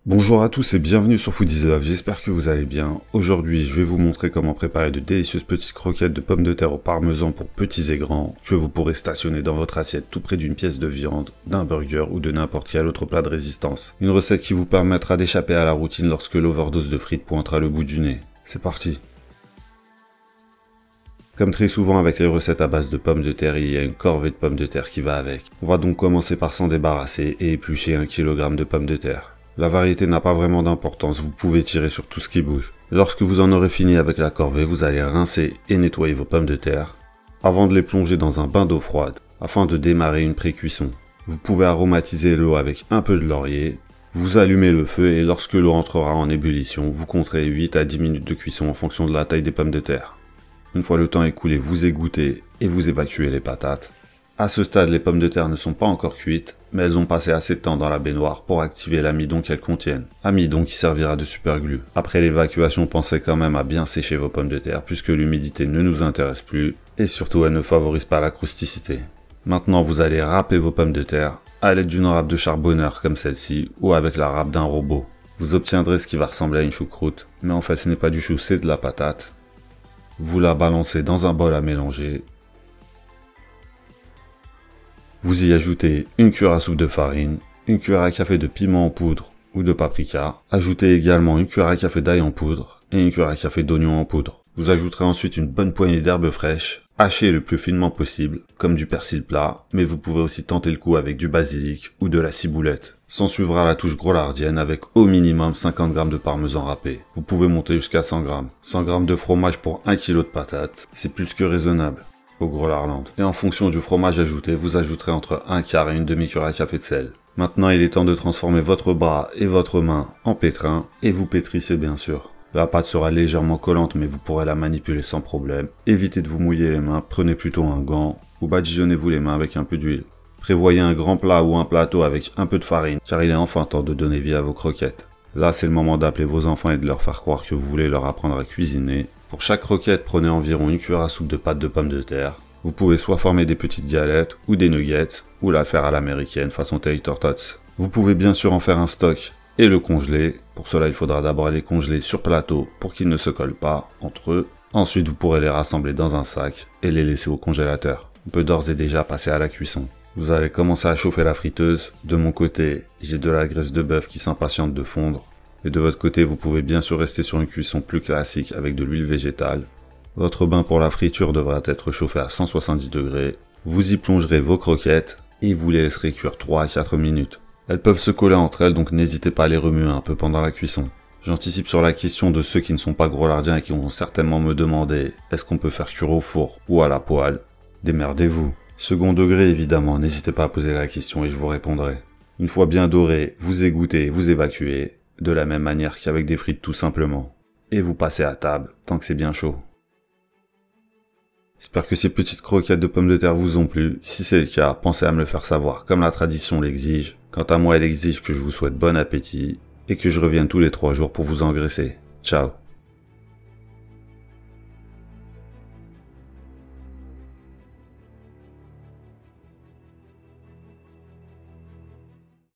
Bonjour à tous et bienvenue sur Food is Love, j'espère que vous allez bien. Aujourd'hui, je vais vous montrer comment préparer de délicieuses petites croquettes de pommes de terre au parmesan pour petits et grands, que vous pourrez stationner dans votre assiette tout près d'une pièce de viande, d'un burger ou de n'importe quel autre plat de résistance. Une recette qui vous permettra d'échapper à la routine lorsque l'overdose de frites pointera le bout du nez. C'est parti! Comme très souvent avec les recettes à base de pommes de terre, il y a une corvée de pommes de terre qui va avec. On va donc commencer par s'en débarrasser et éplucher 1 kg de pommes de terre. La variété n'a pas vraiment d'importance, vous pouvez tirer sur tout ce qui bouge. Lorsque vous en aurez fini avec la corvée, vous allez rincer et nettoyer vos pommes de terre avant de les plonger dans un bain d'eau froide afin de démarrer une pré-cuisson. Vous pouvez aromatiser l'eau avec un peu de laurier, vous allumez le feu et lorsque l'eau entrera en ébullition, vous compterez 8 à 10 minutes de cuisson en fonction de la taille des pommes de terre. Une fois le temps écoulé, vous égouttez et vous évacuez les patates. À ce stade, les pommes de terre ne sont pas encore cuites, mais elles ont passé assez de temps dans la baignoire pour activer l'amidon qu'elles contiennent. Amidon qui servira de superglue. Après l'évacuation, pensez quand même à bien sécher vos pommes de terre puisque l'humidité ne nous intéresse plus et surtout elle ne favorise pas la crousticité. Maintenant, vous allez râper vos pommes de terre à l'aide d'une râpe de charbonneur comme celle-ci ou avec la râpe d'un robot. Vous obtiendrez ce qui va ressembler à une choucroute, mais en fait ce n'est pas du chou, c'est de la patate. Vous la balancez dans un bol à mélanger. Vous y ajoutez une cuillère à soupe de farine, une cuillère à café de piment en poudre ou de paprika. Ajoutez également une cuillère à café d'ail en poudre et une cuillère à café d'oignon en poudre. Vous ajouterez ensuite une bonne poignée d'herbes fraîches, hachées le plus finement possible, comme du persil plat, mais vous pouvez aussi tenter le coup avec du basilic ou de la ciboulette. S'en suivra la touche grollardienne avec au minimum 50 g de parmesan râpé. Vous pouvez monter jusqu'à 100 g. 100 g de fromage pour 1 kg de patates, c'est plus que raisonnable au Grollarland. Et en fonction du fromage ajouté, vous ajouterez entre un quart et une demi-cuillère à café de sel. Maintenant, il est temps de transformer votre bras et votre main en pétrin et vous pétrissez bien sûr. La pâte sera légèrement collante mais vous pourrez la manipuler sans problème. Évitez de vous mouiller les mains, prenez plutôt un gant ou badigeonnez-vous les mains avec un peu d'huile. Prévoyez un grand plat ou un plateau avec un peu de farine car il est enfin temps de donner vie à vos croquettes. Là, c'est le moment d'appeler vos enfants et de leur faire croire que vous voulez leur apprendre à cuisiner. Pour chaque croquette, prenez environ une cuillère à soupe de pâte de pommes de terre. Vous pouvez soit former des petites galettes ou des nuggets, ou la faire à l'américaine façon Tater Tots. Vous pouvez bien sûr en faire un stock et le congeler. Pour cela, il faudra d'abord les congeler sur plateau pour qu'ils ne se collent pas entre eux. Ensuite, vous pourrez les rassembler dans un sac et les laisser au congélateur. On peut d'ores et déjà passer à la cuisson. Vous allez commencer à chauffer la friteuse. De mon côté, j'ai de la graisse de bœuf qui s'impatiente de fondre. Et de votre côté, vous pouvez bien sûr rester sur une cuisson plus classique avec de l'huile végétale. Votre bain pour la friture devra être chauffé à 170 degrés. Vous y plongerez vos croquettes et vous les laisserez cuire 3 à 4 minutes. Elles peuvent se coller entre elles, donc n'hésitez pas à les remuer un peu pendant la cuisson. J'anticipe sur la question de ceux qui ne sont pas grollardiens et qui vont certainement me demander est-ce qu'on peut faire cuire au four ou à la poêle? Démerdez-vous. Second degré évidemment, n'hésitez pas à poser la question et je vous répondrai. Une fois bien doré, vous égouttez, vous évacuez. De la même manière qu'avec des frites tout simplement. Et vous passez à table, tant que c'est bien chaud. J'espère que ces petites croquettes de pommes de terre vous ont plu. Si c'est le cas, pensez à me le faire savoir, comme la tradition l'exige. Quant à moi, elle exige que je vous souhaite bon appétit, et que je revienne tous les 3 jours pour vous engraisser. Ciao.